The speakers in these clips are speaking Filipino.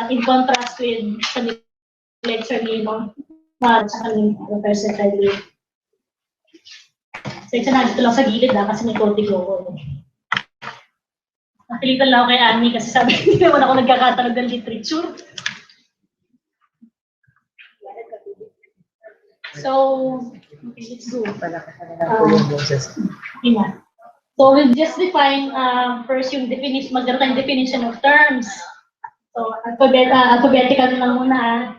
in contrast with sa lecture ni sa kaming Professor Cadley. So, dito lang sa gilid kasi may konti ko. Nakilitan lang ako kay Annie kasi sabi hindi naman ako nagkakatalog ng literature. So, okay, let's go. So, we'll just define first yung definition, magkaroon tayong definition of terms. So, alphabetical lang muna.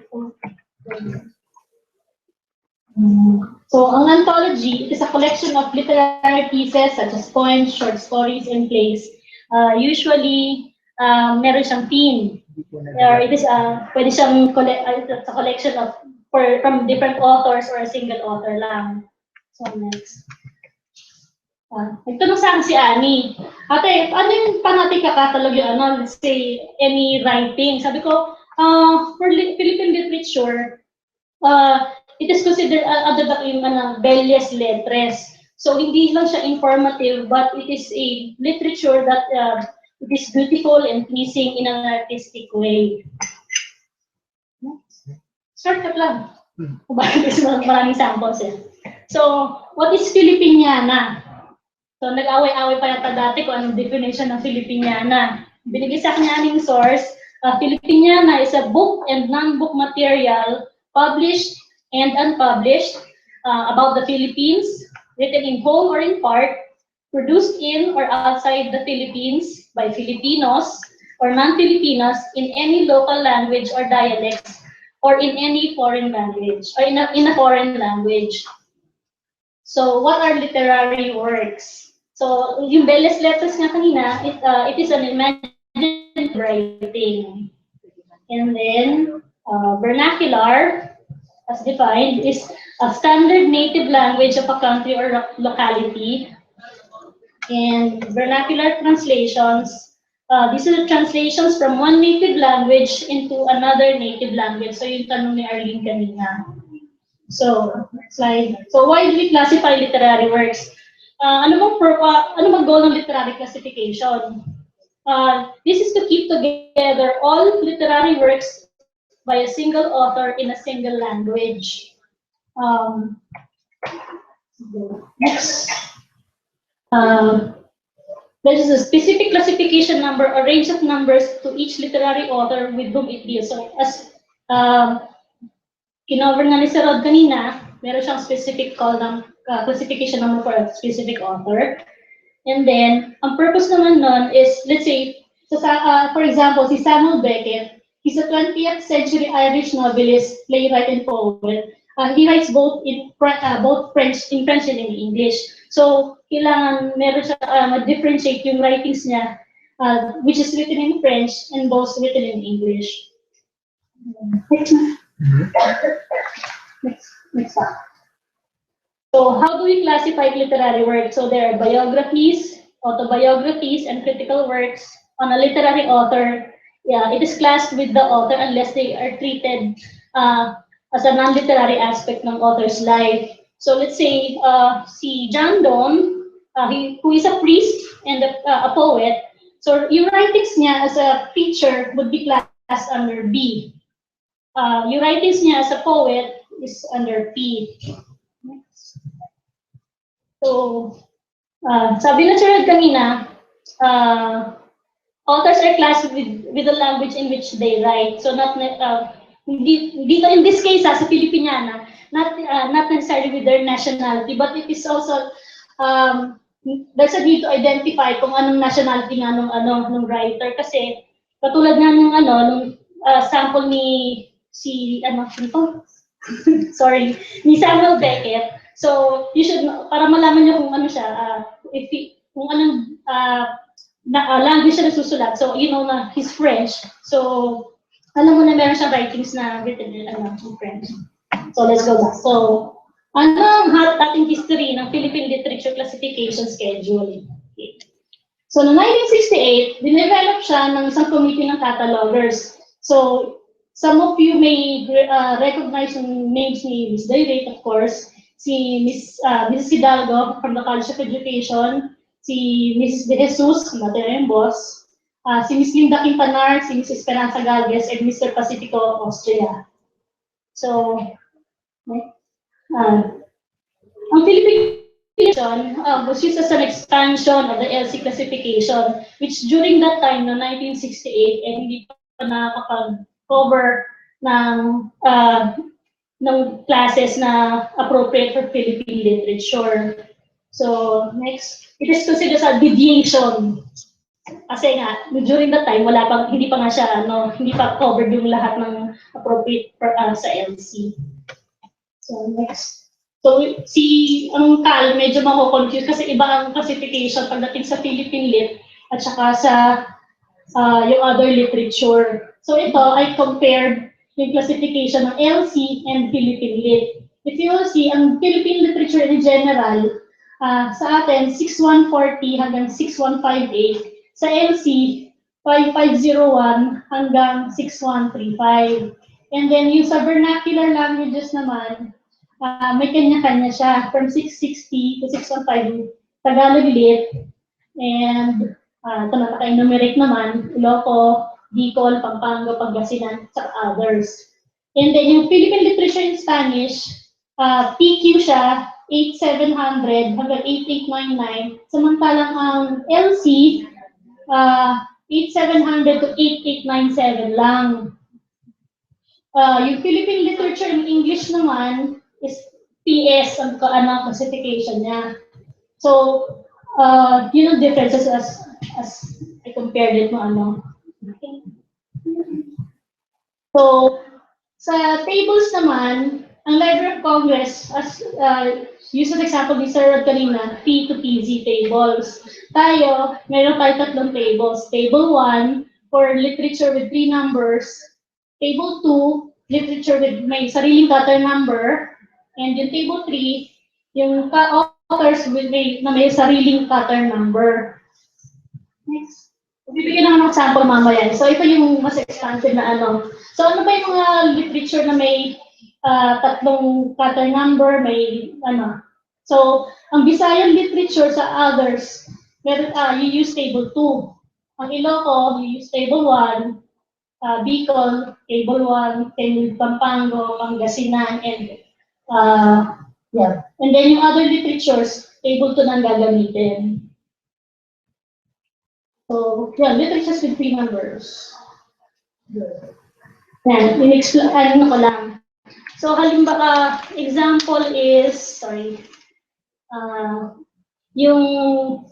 So, ang anthology, it is a collection of literary pieces such as poems, short stories, and plays. Usually, meron siyang theme. It is pwede siyang a collection of from different authors or a single author lang. So, next. Nagtanong sa akin si Annie, ate, ano yung natin kakatalog yung let's say, any writing? Sabi ko, for Philippine literature, it is considered yung belles lettres. So, hindi lang siya informative, but it is a literature that it is beautiful and pleasing in an artistic way. Shortcut lang. Kasi maraming samples eh. So, what is Filipiniana? So, nag-away-away pa yata dati kung anong definition ng Filipiniana. Binigay sa akin yung source, Filipiniana is a book and non-book material published and unpublished about the Philippines, written in whole or in part, produced in or outside the Philippines by Filipinos or non-Filipinos in any local language or dialects or in any foreign language, or in a foreign language. So, what are literary works? So, yung belles lettres nga kanina, it is an imaginative writing. And then, vernacular, as defined, is a standard native language of a country or locality. And vernacular translations, these are translations from one native language into another native language. So, yung tanong ni Arlene kanina. So, next slide. So, why do we classify literary works? Ano bang goal ng literary classification? This is to keep together all literary works by a single author in a single language. Next. There is a specific classification number, a range of numbers to each literary author with whom it deals. So, as kinover nga ni Sir Rod kanina, meron siyang specific call ng classification number for a specific author. And then, ang purpose naman nun is, let's say, for example, si Samuel Beckett, he's a 20th century Irish novelist, playwright, and poet. He writes both in French and in English. So, kailangan meron siya ma-differentiate yung writings niya, which is written in French and both written in English. Next up. So, how do we classify literary work? So, there are biographies, autobiographies, and critical works on a literary author. Yeah, it is classed with the author unless they are treated as a non-literary aspect ng author's life. So, let's say, si John Donne, who is a priest and a poet, so yung writings niya as a preacher would be classed under B. Yung writings niya as a poet is under P. So, sabi na Sir kanina, authors are classed with the language in which they write. So, not dito in this case, sa Filipiniana, not necessarily with their nationality, but it is also, there's a need to identify kung anong nationality nga nung writer. Kasi, katulad nga nung sample ni, ni Samuel Beckett. So, you should, para malaman nyo kung ano siya, kung anong language siya nasusulat. So, you know na he's French. So, alam mo na meron siyang writings na written in French. So, let's go back. So, ano ang ating history ng Philippine Literature Classification Schedule? Okay. So, noong 1968, dinevelop siya ng isang committee ng catalogers. So, some of you may recognize yung names ni Ms. Dayrate, of course, si Mrs. Hidalgo from the College of Education, si Mrs. De Jesus, mother and boss, si Miss Linda Quintanar, si Miss Esperanza Galvez, and Mr. Pacifico Austria. So, ang Philippine was used as an expansion of the LC classification, which during that time, no 1968, and hindi pa nakakapag-cover ng classes na appropriate for Philippine literature. So, next, it is considered as a deviation. Kasi nga, during that time, hindi pa nga siya, hindi pa covered yung lahat ng appropriate sa LC. So, next. So, ang CAL, medyo mako-confuse kasi iba ang classification pagdating sa Philippine Lit at saka sa yung other literature. So, ito, I compared yung classification ng LC and Philippine Lit. If you will see, ang Philippine literature in general, sa atin, 6140 hanggang 6158. Sa LC, 5501 hanggang 6135. And then, yung sa vernacular languages naman, may kanya-kanya siya, from 660 to 615, Tagalog Lit, and ito na, naka-enumerate naman, Ilocos, Bicol, Pampanga, Pangasinan, sa others. And then yung Philippine Literature in Spanish, PQ siya, 8700 hanggang 8899, samantalang ang LC, 8700 to 8897 lang. Yung Philippine Literature in English naman is PS ang classification niya. So, yun ang differences as I compared it mo Okay. So, sa tables naman, ang Library of Congress, as use an example ni Sir Rod kanina, P to PZ tables. Tayo, meron tayo tatlong tables. Table 1 for literature with 3 numbers. Table 2, literature with may sariling cutter number. And yung table 3, yung authors with may sariling cutter number. Next. Bibigyan naman ng sample mamaya. So ito yung mas expansive na So ano ba yung mga literature na may tatlong cutter number, may So ang Visayan literature sa others, you use table 2. Ang Ilocos, you use table 1. Bicol, table 1, table Pampanga, Pangasinan, and yeah. And then yung other literatures, table 2 nang gagamitin. So, yeah, literatures with 3 numbers. Yan, in-explain ko lang. So, halimbawa, example is, yung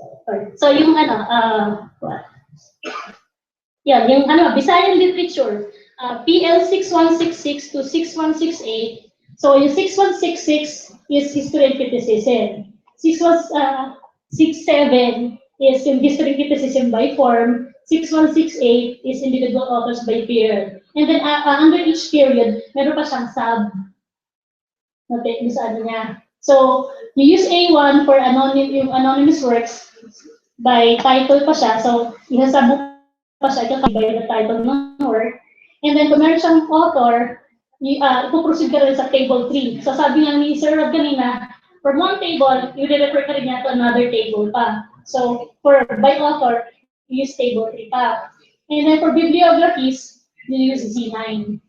Visayan literature, PL 6166 to 6168. So, yung 6166 is history and criticism. 6167 is yung history and criticism by form. 6168 is individual authors by period. And then, under each period, meron pa siyang sub. Yung sa niya. So, you use A1 for yung anonymous works by title pa siya. So, isasabot pa siya ito by the title ng work. And then, kung meron siyang author, ipuproceed ka rin sa table 3. So, sabi nga ni Sir Rod kanina, from one table, i-refer ka rin niya to another table pa. So, by author, you use table 3 pa. And then, for bibliographies, you use Z9.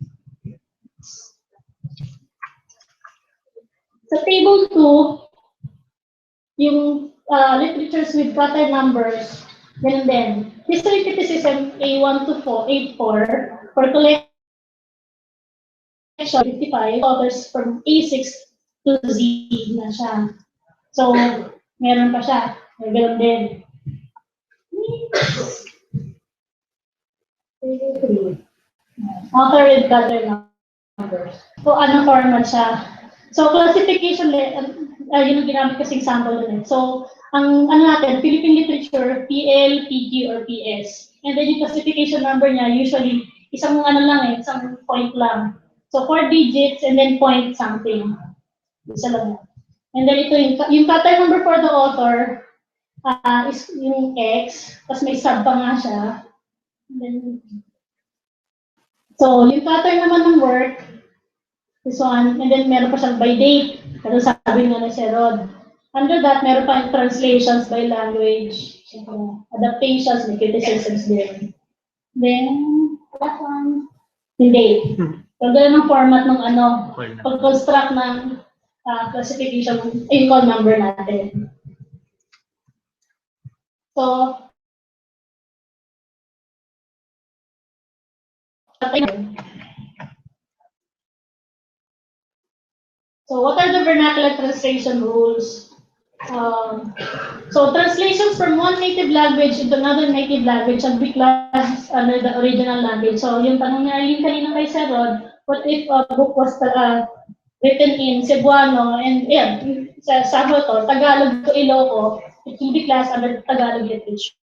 Sa table 2, yung literatures with cutter numbers, ganun din. History criticism A1 to 4, A4, for collection 55, authors from A6 to Z na siya. So, meron pa siya. May ganun din. Author with cutter numbers. So, anong format siya? So, classification, yun ang ginamit kasing sample dun. So, ang natin, Philippine literature, PL, PQ, or PS. And then yung classification number niya, usually, isang isang point lang. So, 4 digits, and then point something. Isa lang. And then ito, yung cutter number for the author, is yung X, tapos may sub pa nga siya. And then, so, yung cutter naman ng work, this one, and then meron pa siyang by date. Kasi sabi nga na si Rod. Under that, meron pa yung translations by language. Adaptations and criticisms din. Then, what one? Hindi. So, ganun ang format ng pag-construct ng classification, call number natin. So, what are the vernacular translation rules? So translations from one native language into another native language should be classed under the original language. So yung tanong ni Arlene kanina kay Sir Rod, what if a book was written in Cebuano and sa Sabato, Tagalog to Ilocos, it will be classed under Tagalog literature.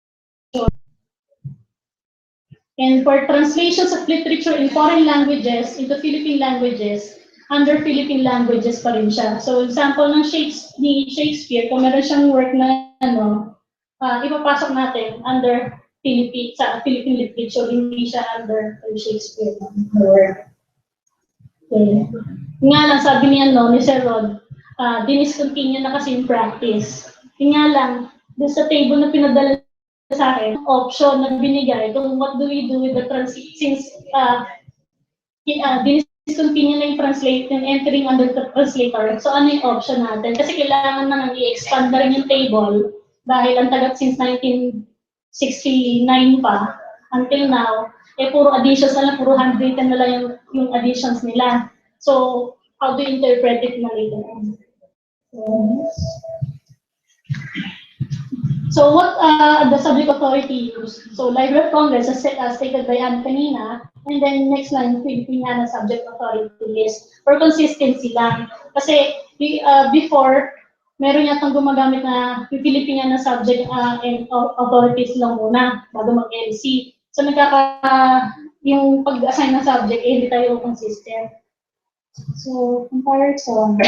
And for translations of literature in foreign languages into Philippine languages, under Philippine languages pa rin siya. So, example ng Shakespeare, kung meron siyang work na ipapasok natin under Philippine literature, hindi siya under Shakespeare work. Okay. Nga lang, sabi ni Sir Rod, diniscontinue na kasi yung practice. Nga lang, doon sa table na pinadala sa akin, option na binigay kung what do we do with the since discontinue na yung entering under the translator. So, ano yung option natin? Kasi kailangan na nang i-expand na rin yung table dahil ang tagat since 1969 pa until now, puro additions na lang, puro handwritten na lang yung additions nila. So, how do you interpret it na later on? So what the subject authority used? So Library of Congress, as stated by Anne kanina, and then next line, Filipiniana subject authority list. For consistency lang. Kasi before, meron yatang gumagamit na yung Filipiniana subject and authorities lang muna bago mag-LC. So yung pag-assign ng subject, hindi tayo consistent. So, comparison.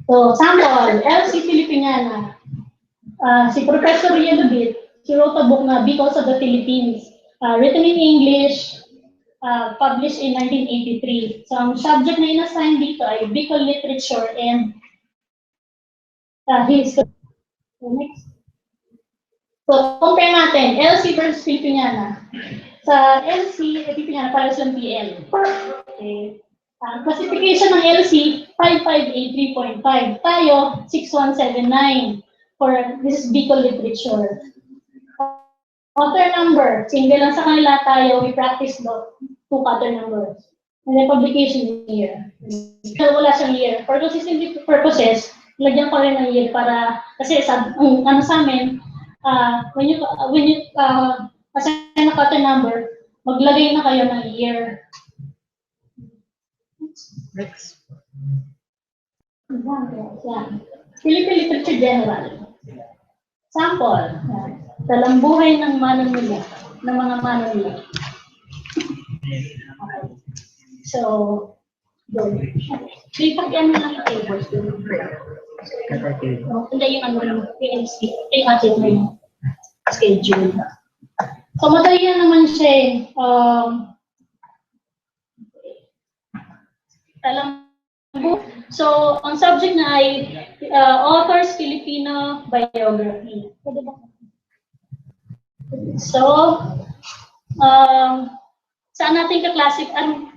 So, sample, LC Filipiniana. Si Professor Yelubit, he wrote a book na Because of the Philippines, written in English, published in 1983. So, ang subject na inassign dito ay Bicol Literature and History. So, next. So, compare natin, LC versus Filipiniana. Sa LC, Filipiniana, para sa PL. Okay. Classification ng LC, 5583.5. Tayo, 6179. For this is Bicol literature. Author number, single lang sa kanila tayo, we practice two author numbers. And then publication year. Wala siyang year. For consistency purposes, lagyan ko rin ng year para, kasi sa amin, when you assign a author number, maglagay na kayo ng year. Next. Yan. Philippine Literature General. Sample. Talambuhay ng Manunula. Ng mga Manunula. Okay. So, doon. Lipat yan na lang yung tables doon. Hindi yung PMC. Yung atin na yung schedule. So, madali yan naman siya So, ang subject na ay author's Filipino biography. So, saan natin ka-classic, ano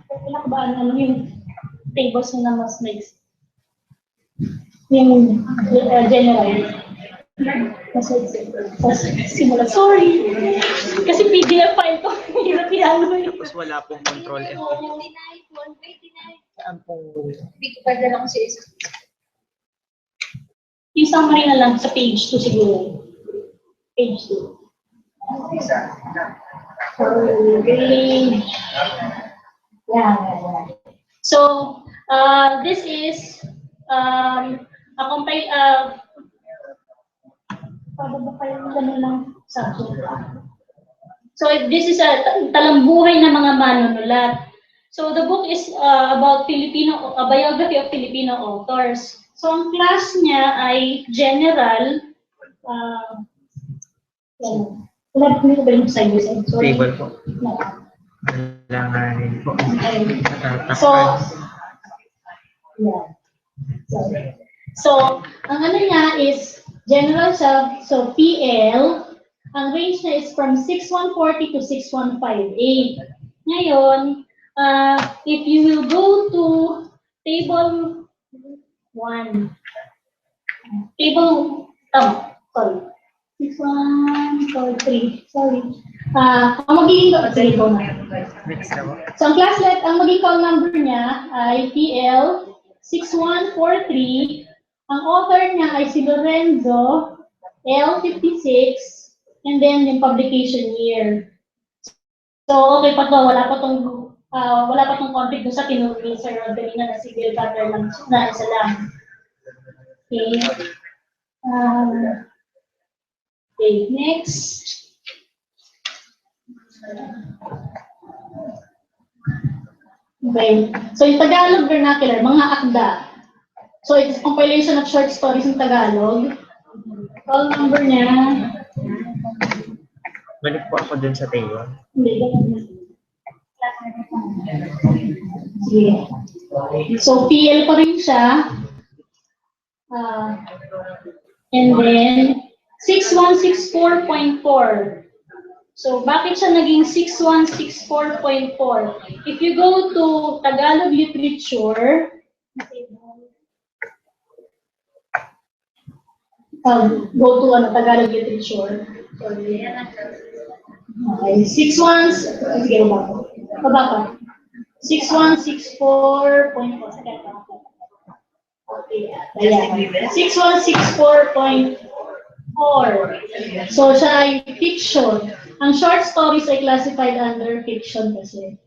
yung tables na mas mix? Yung general. Simula. Sorry. Kasi PDF file ko. Hirap yan. Tapos wala pong control F. 129. Saan pong... Hindi ko pwede lang siya isa. Yung summary na lang sa page 2 siguro. Page 2. Okay. Yeah. So, this is a compile, so this is a talambuhay ng mga manunulat. So the book is about a biography of Filipino authors. So ang class niya ay general. Wala ko ba yung side by side? Table po. No. Langanin po. So, yeah. So, ang ano niya is General siya, so PL, ang range niya is from 6140 to 6158. Ngayon, if you will go to table 1, table, sorry, 6143, sorry. Ang magiging table na. Next na po. So, ang classlet, ang magiging call number niya ay PL 6143. Ang author niya ay si Lorenzo L56, and then yung publication year. So, okay pa to, wala pa tong conflict doon sa tinuro ni Sir Rod kanina na civil cutter lang na isa lang. Okay. Okay, next. Okay. So, yung Tagalog vernacular, mga akda. So, it is compilation of short stories in Tagalog. Call number niya. Balik po ako dun sa table. Hindi, ganun na. Sige. So, PL pa rin siya. And then, 6164.4. So, bakit siya naging 6164.4? If you go to Tagalog literature, go to Tagalog literature. Sorry. Okay, 61, sige, baba pa. 6164.4. Okay, ayan. 6164.4. So, siya ay fiction. Ang short stories ay classified under fiction kasi.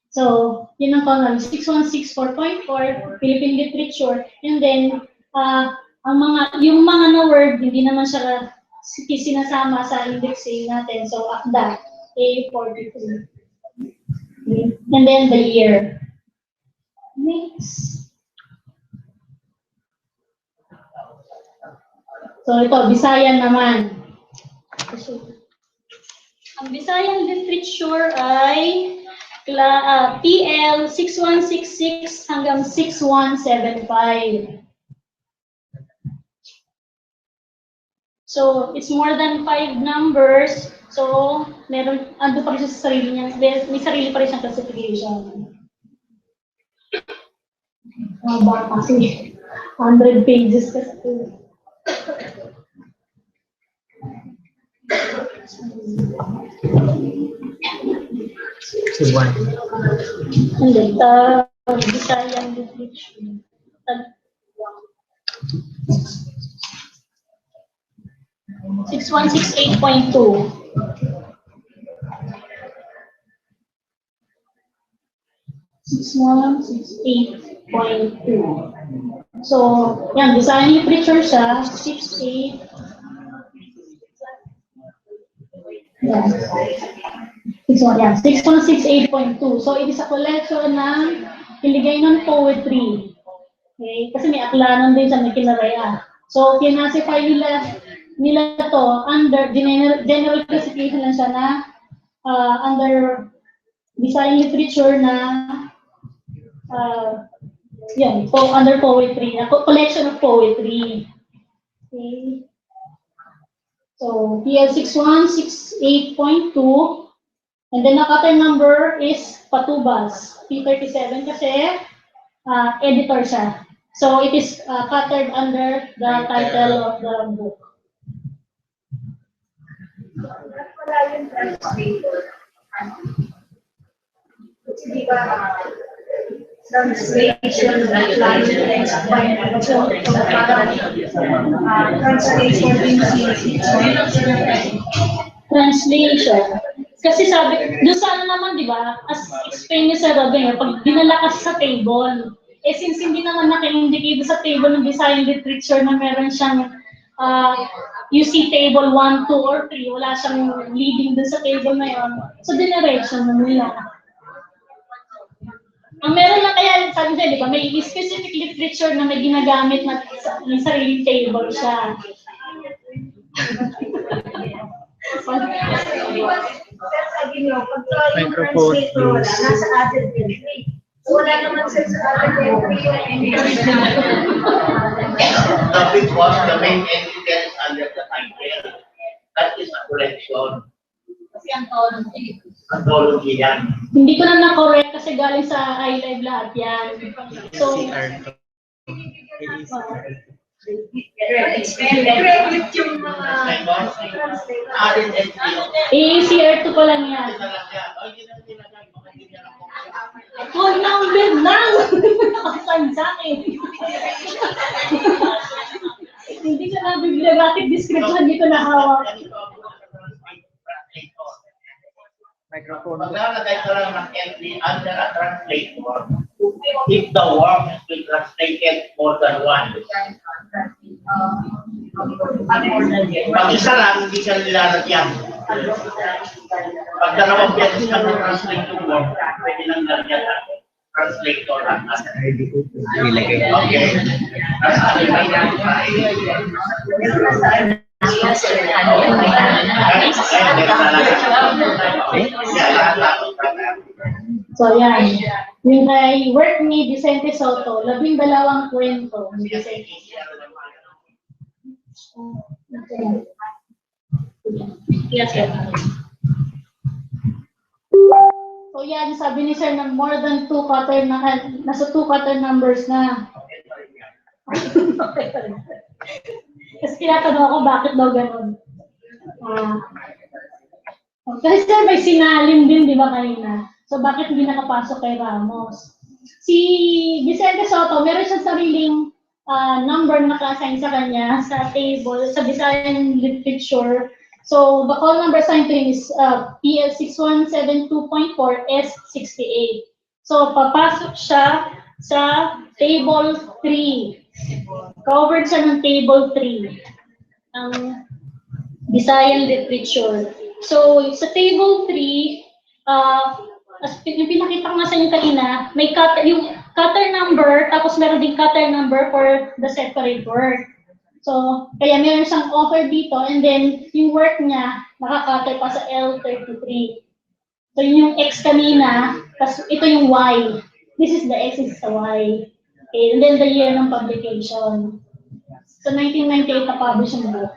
So, yun ang call namin. 6164.4, Philippine Literature. And then, yung mga na word, hindi naman siya sinasama sa indexing natin. So, akda, A43. Okay. And then, the year. Next. So, ito, Bisayan naman. Ang Bisayan literature ay PL 6166 hanggang 6175. So, it's more than 5 numbers. So, ando pa rin siya sa sarili niya. May sarili pa rin siyang classification. Ba kasi 100 pages kasi. Subuan. Hindi, Bisayan literature. 6168.2. 6168.2. So, yan, Bisayan literature siya, 68. Yan. 6168.2. So, it is a collection ng Hiligaynon poetry. Okay? Kasi may aklanon din sa may kinaraya. So, kinasify nila to under general classification lang siya na under Bisayan literature na under poetry, collection of poetry. Okay. So, PL 6168.2, and then the cutter number is Patubas, P37 kasi editor siya. So, it is cuttered under the title of the book. Wala yung translator. Hindi ba translation at language explain so parang translation din Translation. Kasi sabi, doon sa naman, di ba, as explain niya sa Robin, pag dinala kasi sa table, since hindi naman naka-indicate sa table ng Bisayan literature na meron siyang you see table 1, 2, or 3, wala siyang leading doon sa table na yun. So, dinirection na nila. Ang meron lang kaya, sabi niya, di ba, may specific literature na may ginagamit na may sariling table siya. sabi niyo, pagka yung translator wala, nasa added entry. Wala naman sa added entry. Topic was the main entity that That is a collection. Kasi anthology. Anthology yan. Hindi ko na na-correct kasi galing sa iLive lahat yan. So, CR2. Credit yung mga ACR2 ko lang yan. Phone number lang! Nakasan sa akin. Hindi ko na bibliographic description, hindi ko na hawak. Microphone. Pag nalagay ko lang ng entry under a translator, if the work has been translated more than one. Pag isa lang, hindi ka nilalagyan. Pag dalawang beses ka na-translate yung work, pwede lang nalagyan ng translator lang. Nilagay. Okay. So, yan. Yung kay work ni Vicente Soto, 12 kwento ni Vicente. Yes, sir. So, yan, sabi ni sir na more than 2 cutter na, nasa 2 cutter numbers na. Kasi tinatanong ako bakit daw ganun. Kasi sir, may sinalim din, di ba, kanina? So, bakit hindi nakapasok kay Ramos? Si Vicente Soto, meron siyang sariling number na naka-assign sa kanya sa table, sa Visayan Literature. So, the call number assigned to him is PL6172.4S68. So, papasok siya sa table 3. Covered siya ng table 3. Ang Visayan Literature. So, sa table 3, as yung pinakita ko nga sa inyo kanina, may yung cutter number, tapos meron din cutter number for the separate work. So, kaya meron siyang offer dito, and then yung work niya, nakaka-cutter pa sa L33. So, yun yung X kanina, tapos ito yung Y. This is the X, this is the Y. Okay, and then the year ng publication. So, 1998 na-publish yung book.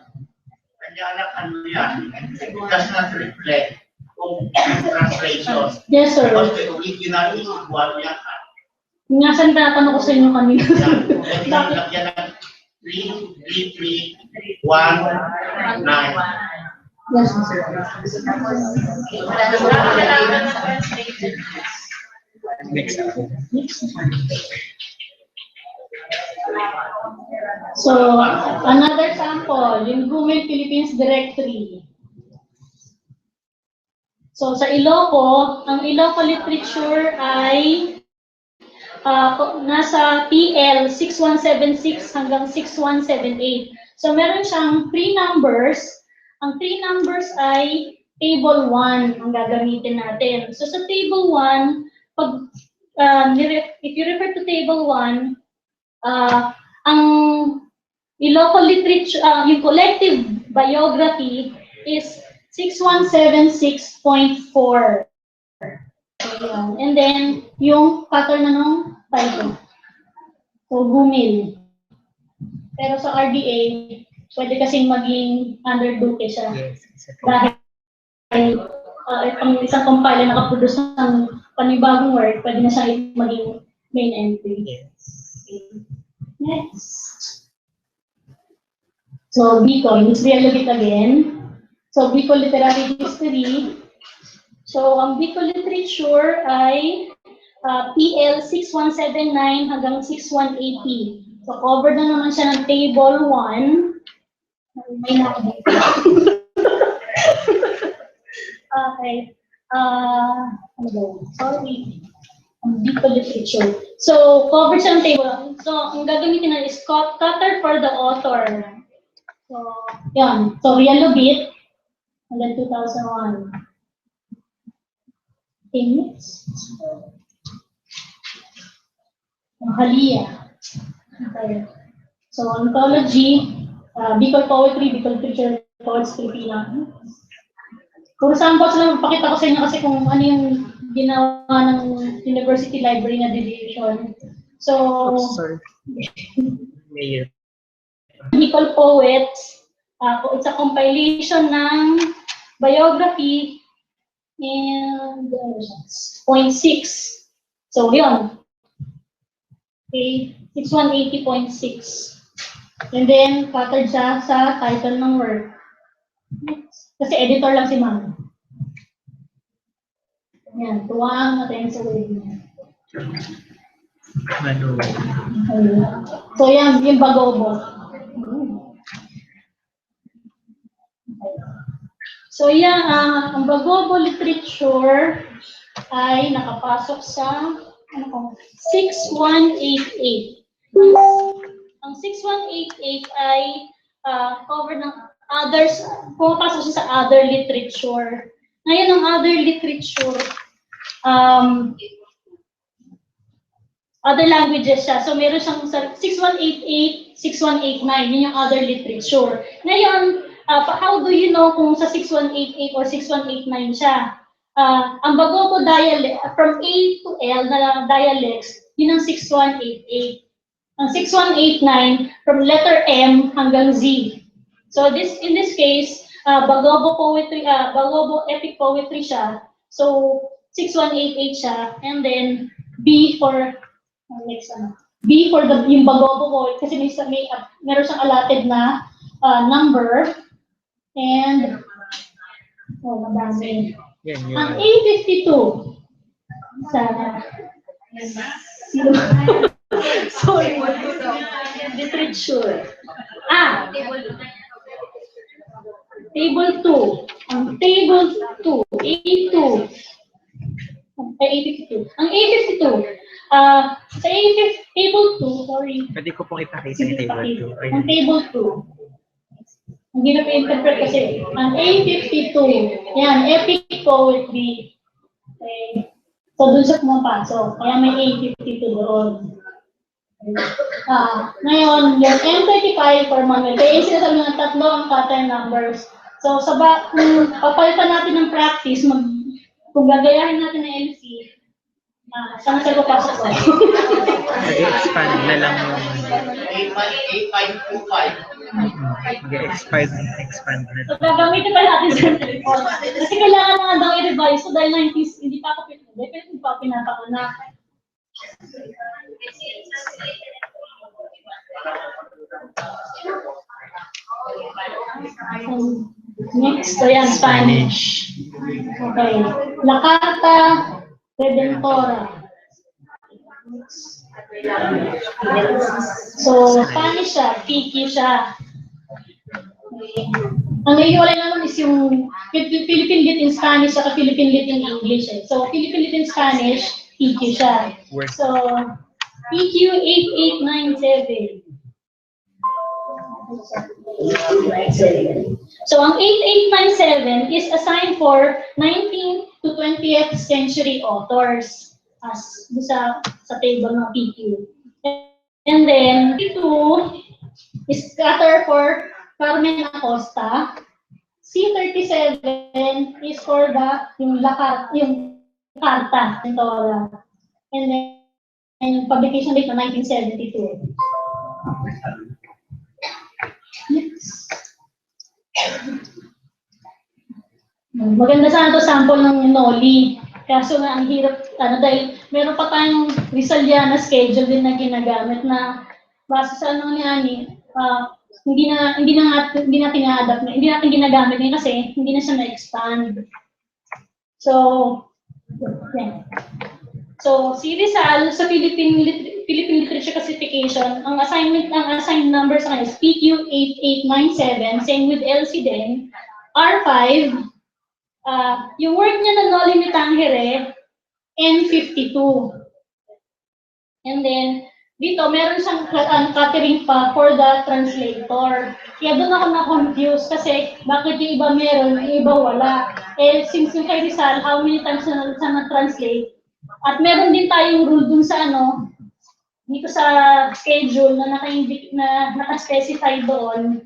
Kanya anak, ano yan? It does not reflect kung translation. Yes, sir. Because the original is what yan. Nga saan tatanong ko sa inyo kanina. Lagyan ng 3, 3, 3, 1, 9. Yes, sir. Next. So, another sample, yung Google Philippines Directory. So, sa Iloco, ang Iloco literature ay nasa PL 6176 hanggang 6178. So, meron siyang 3 numbers. Ang 3 numbers ay table 1 ang gagamitin natin. So, sa table 1, pag, if you refer to table 1, ang Iloco literature, yung collective biography is 6176.4. And then, yung pattern na nung title. So, Gumil. Pero sa RDA, pwede kasing maging under Duque siya. Yes. Dahil itong isang compiler nakaproduce ng panibagong work, pwede na siya maging main entry. Yes. Next. So, Bicol. Let's read it again. So, Bicol Literary History. So, ang Bicol Literature ay PL 6179 hanggang 6180. So, covered na naman siya ng table 1. May nakabit. Okay. Ano ba? Sorry. Ang Bicol Literature. So, covered siya ng table 1. So, ang gagamitin na is cutter for the author. So, yan. So, Rialo Bit. Hanggang 2001. Next. Halia. Okay. So, anthology, Bicol Poetry, Bicol Literature, Poets Filipiniana. Kung samples lang, pakita ko sa inyo kasi kung ano yung ginawa ng University Library na division. So, Sorry. Mayor. Bicol Poets, It's a compilation ng biography and 0.6. So, yun. Okay, 6180.6. And then, cluttered siya sa title ng work. Kasi editor lang si ma'am. Yan, tuwang natin sa web niya. Ano? So, yan, yung bagobo. So, yan, ang bagobo literature ay nakapasok sa 6188. Ang 6188 ay cover ng others, pumapasok siya sa other literature. Ngayon, ang other literature, other languages siya. So, meron siyang 6188, 6189, yun yung other literature. Ngayon, how do you know kung sa 6188 or 6189 siya? Ang bagobo dialect, from A to L na dialects, yun ang 6188. Ang 6189, from letter M hanggang Z. So, in this case, bagobo poetry, bagobo epic poetry siya. So, 6188 siya, and then B for B for yung bagobo poetry kasi meron siyang allotted na number, and madami. Ang A52 sa sorry, literature. Table 2. Ang table 2, A2. A52. Ang A52, sa table 2, sorry. Pwede ko pong ipakita yung table 2. Ang table 2. Hindi na pa-interpret kasi. Ang A52, yan, epic poetry. Okay. So, dun siya pumapasok. Kaya may A52 doon. Ngayon, yung M35 for manual. Kaya sinasabi ng tatlo ang pattern numbers. So, kung papalitan natin ng practice, kung gagayahin natin ng LC, saan siya papasok ko? Mag-expand na lang yung A525. mag-expand na So, lang. gagamitin pa natin sa report. Kasi kailangan nga daw i-revise. So, dahil 90s, hindi pa ako pinapakuna. Next, so yan, Spanish. Okay. La Carta Redentora. So, Spanish siya, PQ siya. Okay. Ang naiiwalay naman is yung Philippine Lit in Spanish at Philippine Lit in English. So, Philippine Lit in Spanish, PQ siya. So, PQ 8897. So, ang 8897 is assigned for 19th to 20th century authors as sa table ng PQ. And then, P2 is scattered for Carmen Acosta. C37 is for yung Carta Redentora. And then, publication date na 1972. Maganda sana ito sample ng Noli. Kaso nga ang hirap, dahil meron pa tayong Rizaliana schedule din na ginagamit na base sa ni Ani, hindi natin ginagamit ngayon kasi hindi na siya na-expand. So, yeah. So, si Rizal sa Philippine Literature Classification, ang assigned number sa kanya is PQ8897, same with LC din. R5, yung work niya na Noli Me Tangere, N52. And then, dito, meron siyang catering pa for the translator. Kaya doon ako na-confuse kasi bakit yung iba meron, yung iba wala. Since yung kay Rizal, how many times na na-translate? At meron din tayong rule dun sa dito sa schedule na naka-specify doon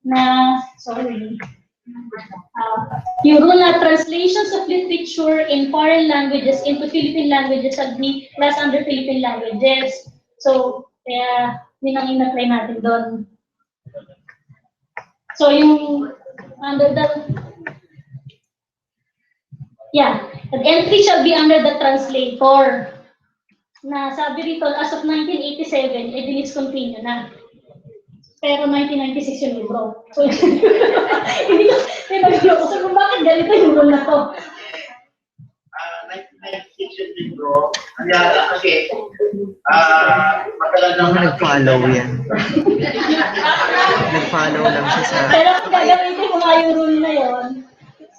na, sorry, yung rule na translations of literature in foreign languages into Philippine languages shall be classed under Philippine languages. So, kaya yun ang in-apply natin doon. So yung under the the entry shall be under the translator. Na sabi rito, as of 1987, discontinue na. Pero 1996 yung libro. So, hindi ko, nagloko. So, kung bakit ganito yung rule na to? 1996 yung libro. Kaya kasi, matagal nang Nag-follow yan. Nag-follow lang siya sa... Pero kung gagamitin mo nga yung rule na yon,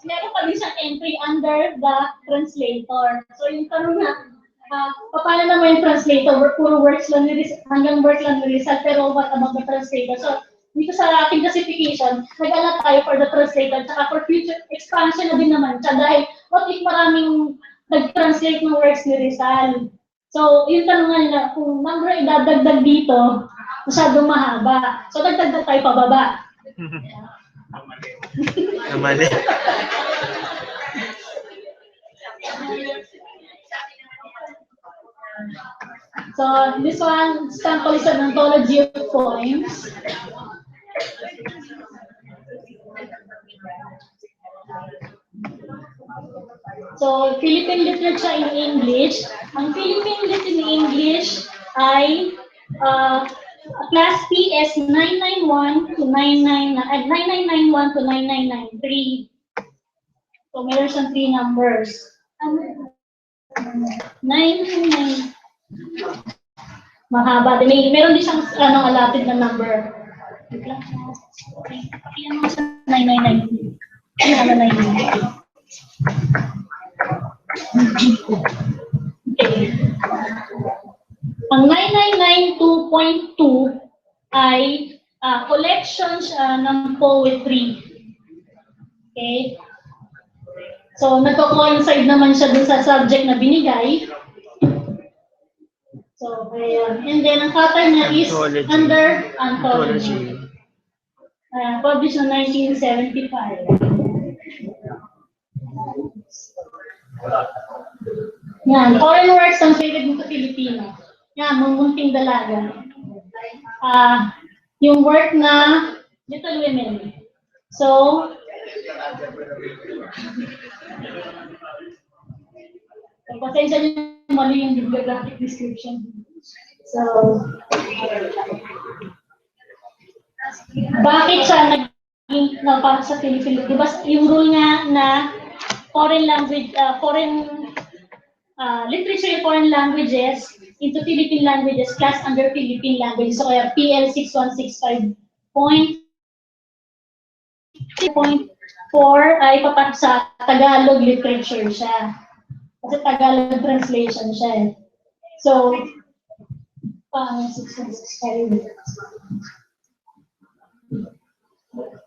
meron pa din siyang entry under the translator. So, yung tanong na, paano naman yung translator? Puro words lang ni Rizal, hanggang words lang ni Rizal, pero what about the translator? So, dito sa ating classification, nag-alat tayo for the translator, tsaka for future expansion na din naman siya. Dahil, what if maraming nag-translate ng words ni Rizal? So, yung tanong nga nila, kung number idadagdag dito, masyadong mahaba. So, dagdag tayo pababa. Namali. So, this one, sample is an ontology of poems. So, Philippine literature in English. Ang Philippine literature in English ay class PS 991 to 9991 to 9993. So, meron siyang 3 numbers. 999. Mahaba. Meron din siyang allotted na number. Yan mo sa 999. Ano 999? Okay. Ang 9992.2 ay collections ng poetry. Okay? So, nagko-coincide naman siya dun sa subject na binigay. So, ayan. And then, ang pattern niya is Anthology. under anthology. Published in 1975. Yan. Foreign works translated into Filipino. Yan, Mungunting Dalaga. Yung work na Little Women. So, pasensya niyo mali yung bibliographic description. So, bakit siya naging para sa Filipino? Diba yung rule nga na foreign language, foreign literature in foreign languages into Philippine languages, class under Philippine languages. So, kaya PL 6165.4 ay papat sa Tagalog literature siya. Kasi Tagalog translation siya eh. So, paano 6165?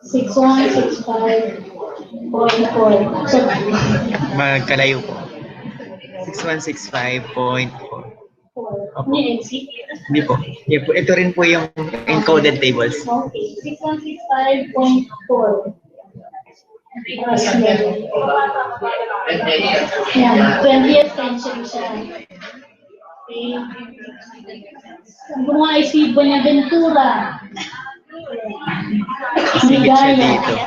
6165.4. So, Magkalayo po. 6165.4. Ni NC? Hindi po. Ito rin po yung encoded tables. Okay, 6165.4. Yan, 20th century siya. Okay. Ang gumawa ay si Buenaventura. Sigit siya dito.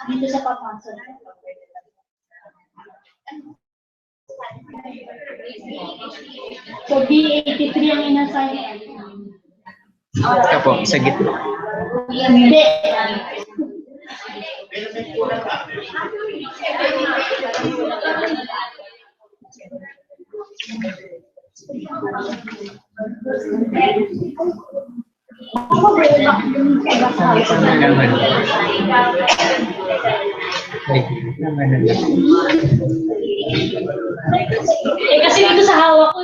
Dito sa papasok. So, B83 ang inassign. Ito po, sa gitna. Hindi. Kasi dito sa hawak ko,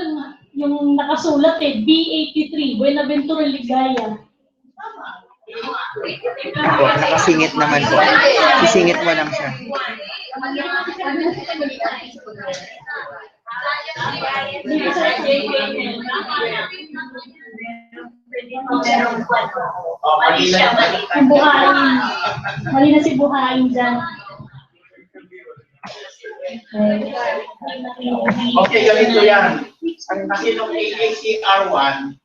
yung nakasulat B83, Buenaventura Ligaya. Ako, nakasingit naman po. Isingit mo lang siya. Dito sa ang buhayin. Mali na si buhayin dyan. Okay, ganito yan. Kasi nung AACR1,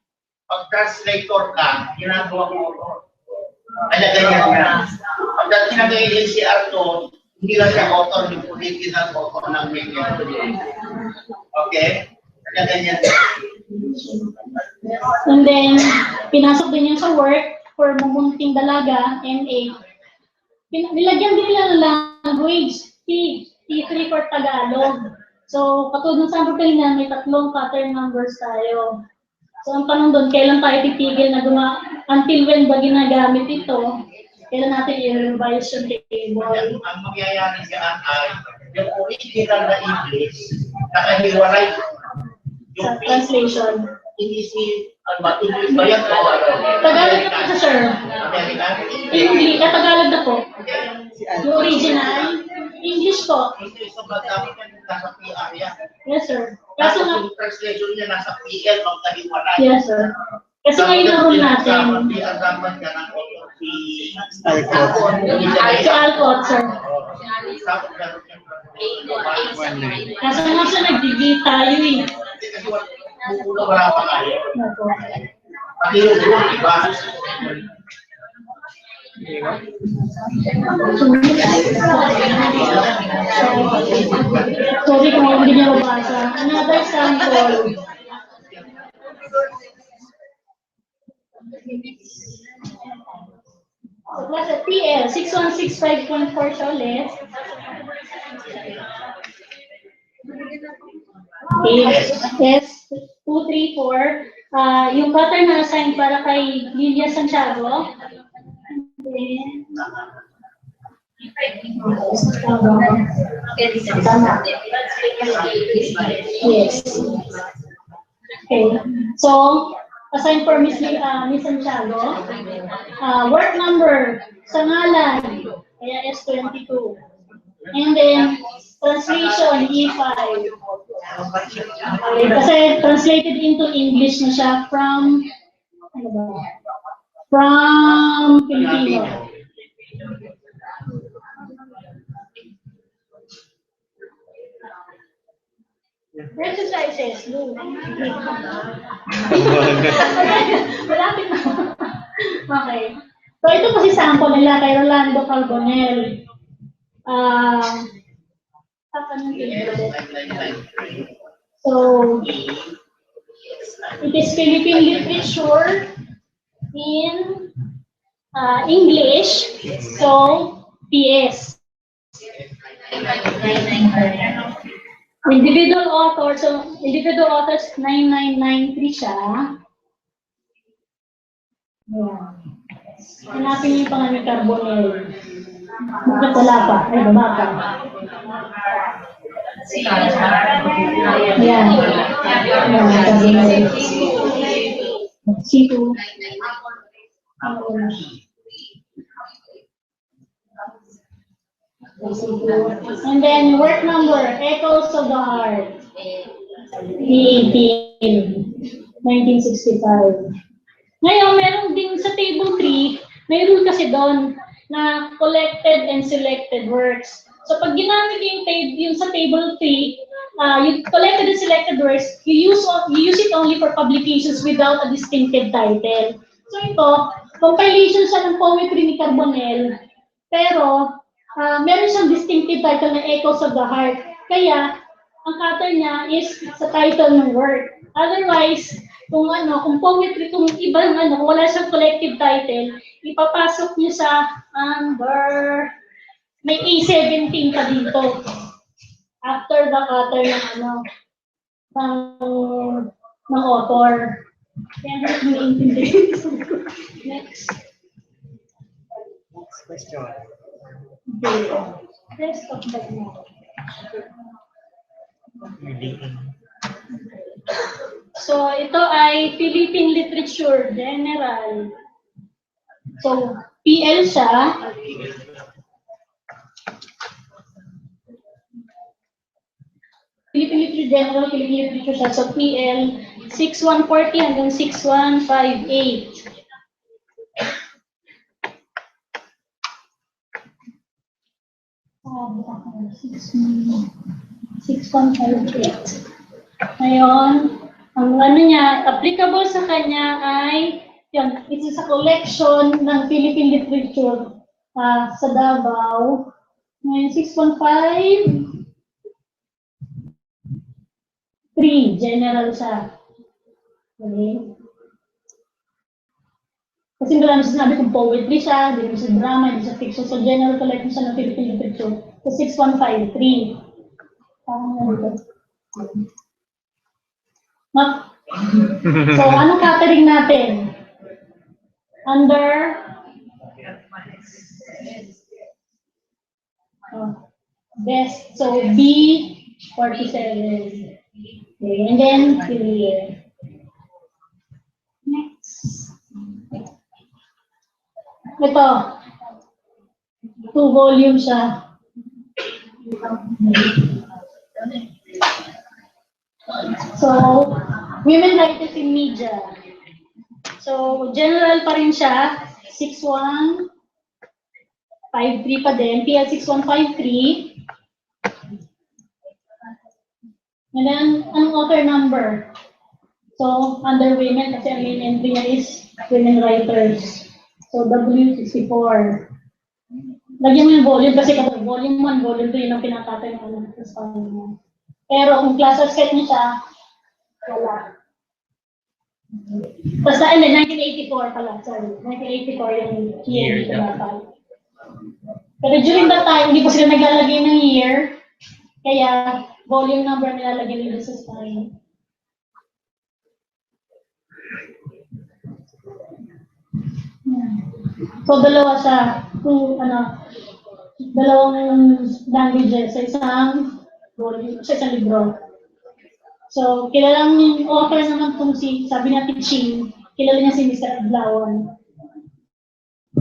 pag translator ka, ginagawa mo Kaya ganyan nga. Pagka tinagay din si Arto, hindi lang siya author, yung original author ng media. Okay? Kaya ganyan. And then, pinasok din yun sa work for Mumunting Dalaga, MA. Nilagyan din nila ng language, T3 for Tagalog. So, katulad ng sample kanina, may 3 pattern numbers tayo. So, ang tanong doon, kailan tayo titigil na until when ba ginagamit ito, kailan natin i-revise yung table. Ang mangyayari dyan ay, yung original na English, nakahiwalay. Sa translation. English ba yan? Tagalog na po siya, sir. American? English, Tagalog na po. Yung original, English po. Ito yung dapat yan nasa PR yan. Yes, sir. Kaso Kaso nga, yung translation niya nasa PL, magkahiwalay. yes, sir. Kasi ngayon ang rule natin. PR dapat ka ng author si Si Alcott, sir. Dapat meron siyang Kaso nga siya nag-degree tayo eh. kasi wala pa kayo. Pati yung rule, iba. Sorry kung hindi niya mabasa. Another sample. Class at PL, 6165.4 siya ulit. S234. Yung pattern na assign para kay Lilia Santiago. Then, yes. Okay. So, assign for Miss Santiago. Work number sa ngalan, kaya S22. And then, translation, E5. Okay, kasi translated into English na siya from, ano ba? From Filipino. Exercises, do. Malapit na. Okay. So, ito kasi sample nila kay Rolando Carbonell. So, it is Philippine literature in English, so PS. Individual authors 9993 siya. Ayan. Hanapin niyo yung pangalan ni Carbonell. Bakit wala pa? Ay, baba pa. Ayan. Ayan, C2. And then work number, Echoes of the Heart. 1965. Ngayon, meron din sa table 3, may rule kasi doon na collected and selected works. So pag ginamit yung sa table 3, yung collected and selected works, you use it only for publications without a distinctive title. So ito, compilation siya ng poetry ni Carbonell, pero meron siyang distinctive title na Echoes of the Heart. Kaya, ang cutter niya is sa title ng work. Otherwise, kung poetry, kung ibang kung wala siyang collective title, ipapasok niya sa under, may A17 pa dito. After the cutter ng author. Kaya hindi maintindihan. Next. Next question. Rest of the note. So, ito ay Philippine Literature General. So, PL siya. Philippine Literature General, Philippine Literature siya. So, PL 6140 hanggang 6158. Oh, 6158. Ngayon, ang niya, applicable sa kanya ay Yan, it is a collection ng Philippine literature sa Davao. Ngayon, 615-3, general siya. Okay. Kasi wala naman sinabi kung poetry siya, hindi naman siya drama, hindi siya fiction. So, general collection siya ng Philippine literature. So, 6153. So, anong catering natin? Under best. So, B, 47. Okay, and then, clear. Next. Ito. 2 volumes siya. So, women writers in media. So, general pa rin siya. 6153 pa din. PL 6153. And then, anong author number? So, under women, kasi ang main entry niya is women writers. So, W64. Lagyan mo yung volume kasi kapag volume 1, volume 2, yun ang pinakatay ng ano. Pero kung class of set niya siya, wala. Basta, hindi, 1984 pala, sorry. 1984 yung year dito dapat. Pero during that time, hindi pa sila naglalagay ng year, kaya volume number nilalagay nila sa spine. So, dalawa siya, dalawang languages sa isang volume, sa isang libro. So, kilalang yung author naman kung sabi natin Ching, kilala niya si Mr. Adlawan.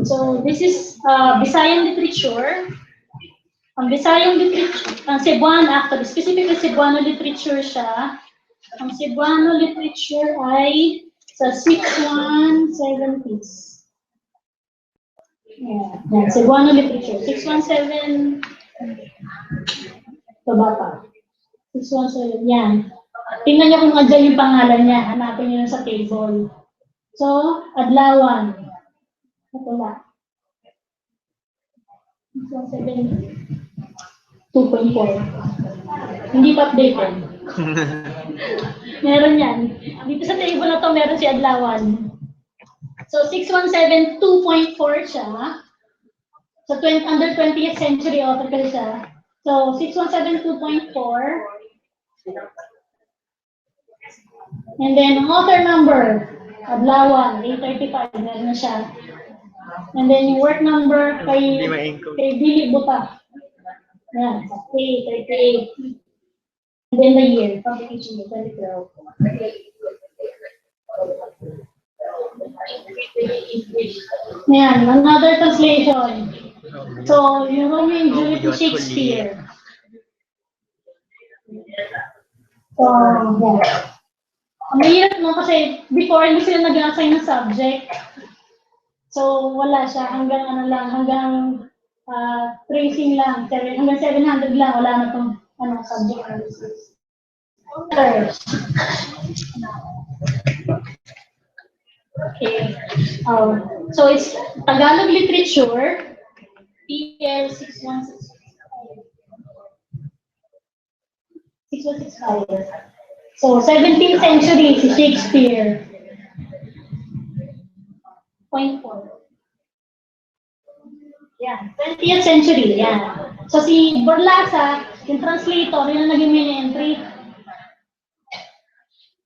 So, this is Visayan literature. Ang Visayan literature, ang Cebuano actually, specifically Cebuano literature siya. Ang Cebuano literature ay sa 6170s. Yeah, Cebuano literature. 617, baba. 617, yan. Tingnan niyo kung andyan yung pangalan niya. Hanapin niyo sa table. So, Adlawan. Ito lang. 2.4. Hindi pa updated. Meron yan. Dito sa table na to, meron si Adlawan. So, 617, 2.4 siya. So, under 20th century author kasi siya. So, 617, 2.4. And then, ang author number, Adlawan, 835, meron na siya. And then, yung work number kay Billy Buta. Yan, 838. And then the year, publication year, 2012. Yan, another translation. So, yung Romeo and Juliet to Shakespeare. So, yan. Ang mahirap mo kasi before hindi sila nag-assign ng subject. So, wala siya. Hanggang ano lang, hanggang tracing lang. Hanggang 700 lang, wala na itong subject analysis. Okay. So, it's Tagalog literature, PL 6165. So, 17th century, si Shakespeare. 0.4. Yan, 20th century, yan. So, si Borlasa, yung translator, yun ang naging main entry.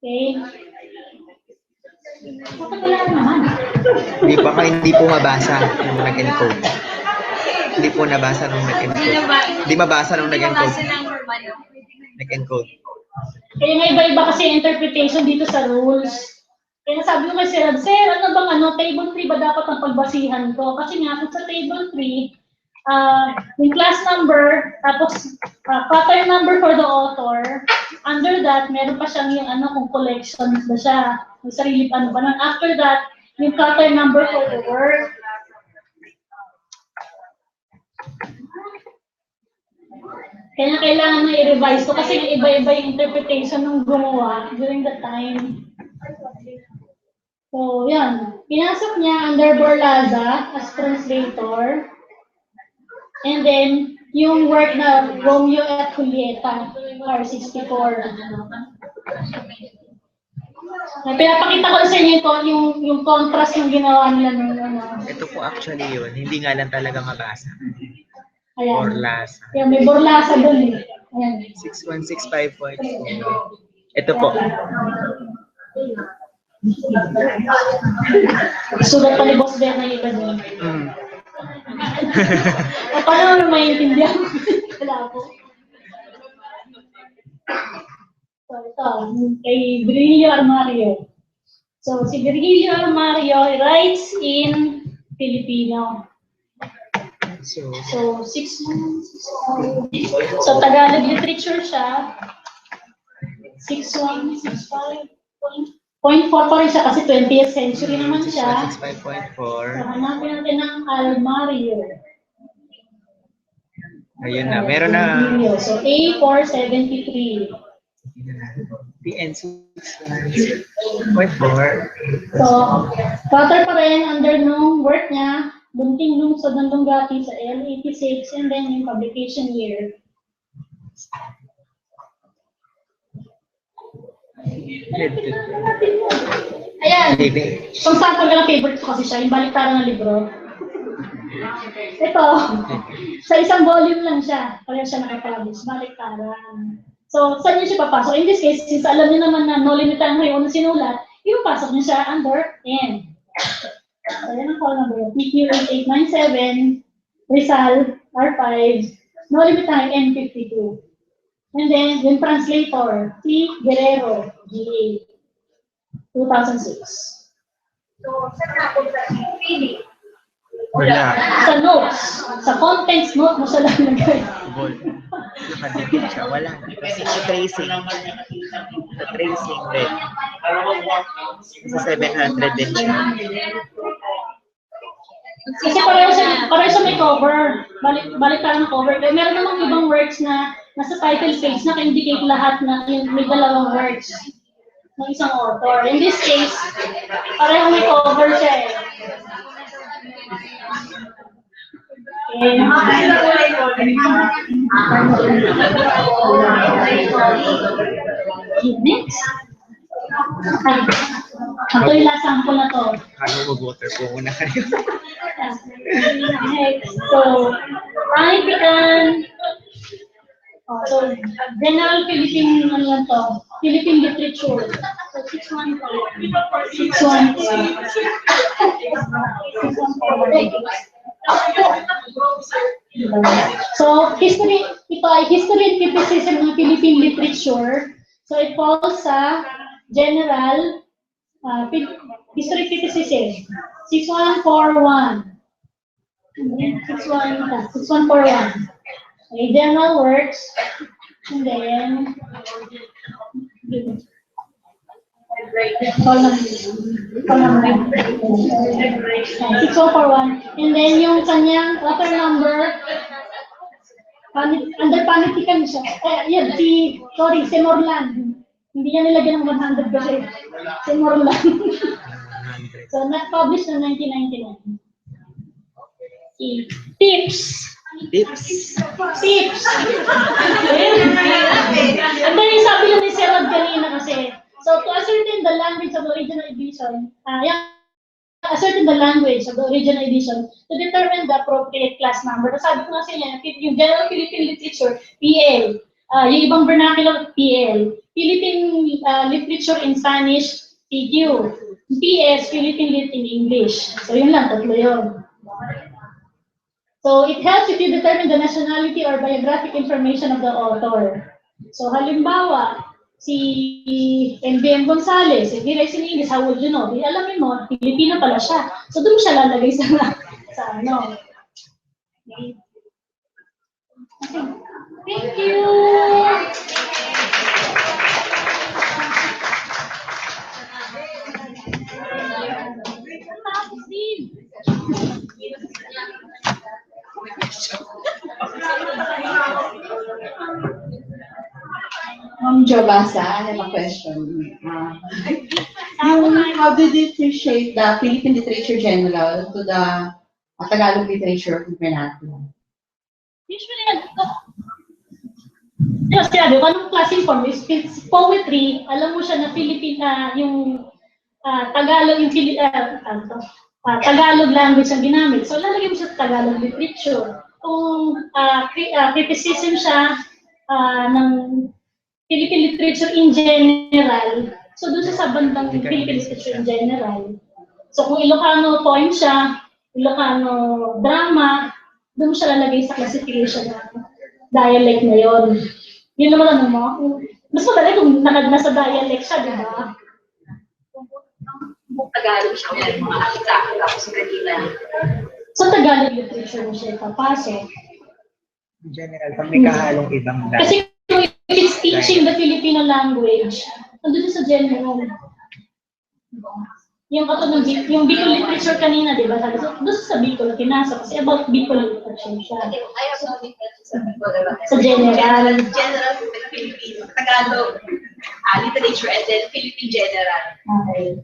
Okay. Bakit wala naman? Hindi po mabasa nung nag-encode. Hindi po nabasa nung nag-encode. Hindi mabasa nung nag-encode. Nag-encode. Kaya nga iba-iba kasi interpretation dito sa rules. Kaya sabi ko kay Sir, ano bang table 3 ba dapat ang pagbasihan ko? Kasi nga, kung sa table 3, yung class number, tapos pattern number for the author, under that, meron pa siyang yung kung collections ba siya, yung sarili pa ba nun. After that, yung pattern number for the work. Kaya kailangan na i-revise ko kasi iba-iba yung interpretation ng gumawa during that time. So, yan. Pinasok niya under Borlaza as translator. And then, yung work na Romeo at Julieta, R64. Pinapakita ko sa inyo yung contrast ng ginawa nila nung ano. Ito po actually yun. Hindi nga lang talaga mabasa. Ayan. Borlasa. Yan, may Borlasa dun eh. Ayan. 6165.4. Ito po. Sugat pa ni Boss Ben ng iba dun. Paano naman maintindihan ko? Wala po. So, ito, kay Virgilio Armario. So, si Virgilio Armario writes in Filipino. So, 6165. So, Tagalog literature siya. 6165.4 pa rin siya kasi 20th century naman siya. 65.4. So, hanapin natin ang Armario. Ayun na, meron na. So, A473. PN 6.4. So, pattern pa rin under nung work niya, Bunting Lungsod ng Dunggati sa L86, and then yung publication year. Ayan. Kung saan pag favorite ko kasi siya, yung baliktaran ng libro. Ito, sa isang volume lang siya, pareho siya nakapublish, baliktaran. So, saan niyo siya papasok? In this case, since alam niyo naman na no limit ang ngayon na sinulat, ipapasok niyo siya under N. So, yan ang call number. PQ 8897, Rizal, R5, no limit ang N52. And then, yung translator, T. Guerrero, GA, 2006. So, saan napunta si Philip? Wala. Sa notes, sa contents note mo siya lang nagay. Nakadikit siya. Wala. Kasi sa tracing. Sa tracing din. Sa 700 din siya. Kasi pareho siya may cover. Balik tayo ng cover. Meron namang ibang works na nasa title page naka-indicate lahat na may dalawang works ng isang author. In this case, pareho may cover siya eh. Okay. Next. Ito yung last sample na to. Ano mag-water po muna kayo? Next. So, Panitikan. So, general Philippine, ano lang to? Philippine literature. So, 614. So, history, ito ay history and criticism ng Philippine literature. So, it falls sa general history criticism. 6141. 6141. Okay, general works. And then, call number 6041. And then yung kanyang author number, under Panitikan siya. Yan, si Morland. Hindi niya nilagyan ng 100 kasi. Si Morland. So, not published in 1999. Okay. Tips. And then sabi lang ni Sir Rod kanina kasi, so to ascertain the language of the original edition, ascertain the language of the original edition to determine the appropriate class number. Sabi ko nga sa inyo, yung General Philippine Literature, PL, yung ibang vernacular, PL, Philippine Literature in Spanish, PQ, PS, Philippine Lit in English. So yun lang, tatlo yun. So it helps if you determine the nationality or biographic information of the author. So halimbawa, si NBM Gonzales, if he writes in English, how would you know? Di alamin mo, Pilipino pala siya. So doon siya lalagay sa ano. Okay. Thank you! Ma'am Jo Basa, I have a question. How did you appreciate the Philippine literature general to the Tagalog literature vernacular? Usually, yung sinabi ko, anong klaseng form? It's poetry, alam mo siya na Filipina, yung Tagalog, yung Tagalog language ang ginamit. So, lalagay mo siya sa Tagalog literature. Kung criticism siya ng Philippine literature in general, so doon siya sa bandang Philippine literature in general. So, kung Ilocano poem siya, Ilocano drama, doon mo siya lalagay sa classification ng dialect na yun. Yun naman ano mo. Mas madali kung nasa dialect siya, di ba? Kung Tagalog siya, may mga akita, tapos kanina. So, Tagalog literature mo siya ipapasok. In general, pag may kahalong ibang Kasi kung it's teaching the Filipino language, nandun sa general. Yung katulad ng yung Bicol literature kanina, di ba? Sabi, so, doon sa Bicol, pinasa kasi about Bicol literature siya. I have no difference sa Bicol. Sa general. General, Filipino, Tagalog, literature, and then Philippine general. Okay.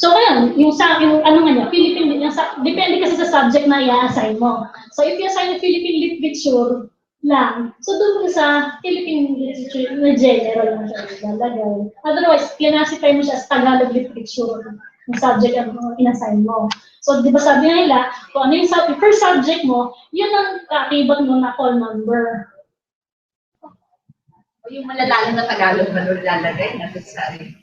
So, ayun, yung sa akin, ano nga niya, Philippine, depende kasi sa subject na i-assign mo. So, if you assign a Philippine literature lang, so doon mo sa Philippine literature na general mo siya lalagay. Otherwise, classify mo siya sa Tagalog literature, yung subject ang in-assign mo. So, di ba sabi nga nila, kung ano yung first subject mo, yun ang kakibot mo na call number. O yung malalalim na Tagalog na doon lalagay, necessary.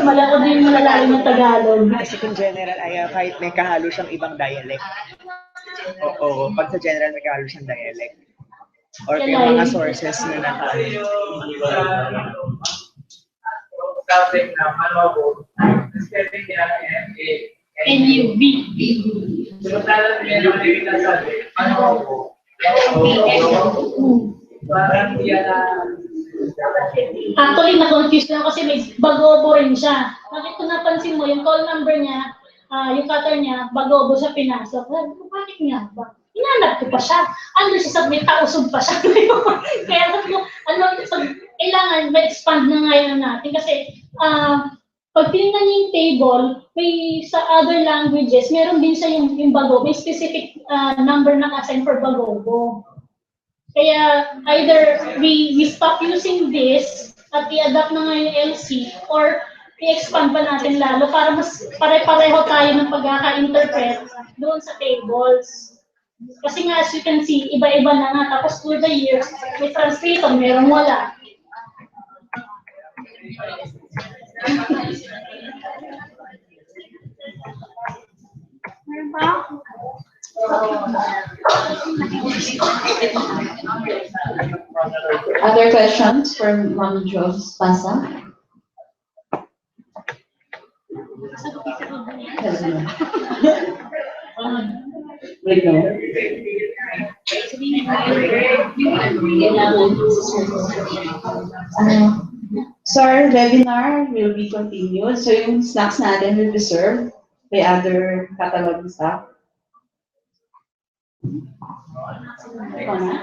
Malakad din yung malalalim na Tagalog. Kasi kung general ay kahit may kahalo siyang ibang dialect. Oo, pag sa general may kahalo siyang dialect. Or yung mga sources na nakaano. NUV. Actually, na-confuse lang kasi may bagobo rin siya. Kung napansin mo, yung call number niya, yung cutter niya, bagobo siya pinasok. Bakit nga ba? Hinanap ko pa siya. Ano siya sa may tausog pa siya. Kaya sabi ko, kailangan ma-expand na ngayon natin kasi pag tinignan niyo yung table, may sa other languages, meron din siya yung bagobo, may specific number na assign for bagobo. Kaya either we stop using this at i-adapt na nga yung LC or i-expand pa natin lalo para mas pare-pareho tayo ng pagkaka-interpret doon sa tables. Kasi nga as you can see, iba-iba na nga. Tapos through the years, may translator, merong wala. Meron ba? Other questions for Ma'am Jocelyn Basa? Wait, no. So our webinar will be continued. So yung snacks natin will be served by other catalog staff. Ikaw na?